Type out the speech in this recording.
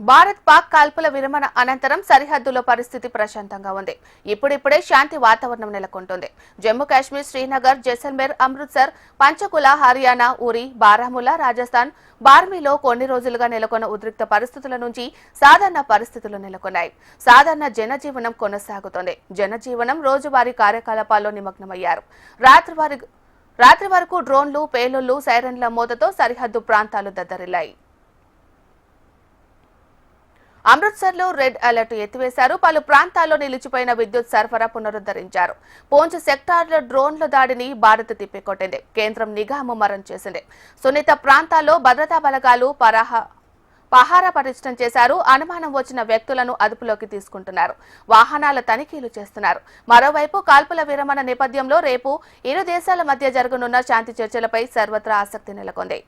భారత్ పాక్ కాల్పుల విరమణ అనంతరం సరిహద్దులో పరిస్థితి ప్రశాంతంగా ఉంది. ఇప్పుడిప్పుడే శాంతి వాతావరణం నెలకొంటుంది. జమ్మూ కాశ్మీర్, శ్రీనగర్, జైసల్మేర్, అమృత్సర్, పంచకుల, హర్యానా, ఉరి, బారాముల్లా, రాజస్థాన్, బార్మీలో కొన్ని రోజులుగా నెలకొన్న ఉద్రిక్త పరిస్థితుల నుంచి సాధారణ పరిస్థితులు నెలకొన్నాయి. సాధారణ జనజీవనం కొనసాగుతోంది. జనజీవనం రోజువారీ కార్యకలాపాల్లో నిమగ్నమయ్యారు. రాత్రి వరకు డ్రోన్లు, పేలుళ్లు, సైరన్ల మోతతో సరిహద్దు ప్రాంతాలు దద్దరిల్లాయి. అమృత్సర్లో రెడ్ అలర్ట్ ఎత్తివేశారు. పలు ప్రాంతాల్లో నిలిచిపోయిన విద్యుత్ సరఫరా పునరుద్ధరించారు. పూంచ్ సెక్టార్లో డ్రోన్ల దాడిని భారత్ తిప్పికొట్టింది. కేంద్రం నిఘా ముమ్మరం చేసింది. సున్నిత ప్రాంతాల్లో భద్రతా బలగాలు పహారా పటిష్టం చేశారు. అనుమానం వచ్చిన వ్యక్తులను అదుపులోకి తీసుకుంటున్నారు. వాహనాల తనిఖీలు చేస్తున్నారు. మరోవైపు కాల్పుల విరమణ నేపథ్యంలో రేపు ఇరు దేశాల మధ్య జరగనున్న శాంతి చర్చలపై సర్వత్రా ఆసక్తి నెలకొంది.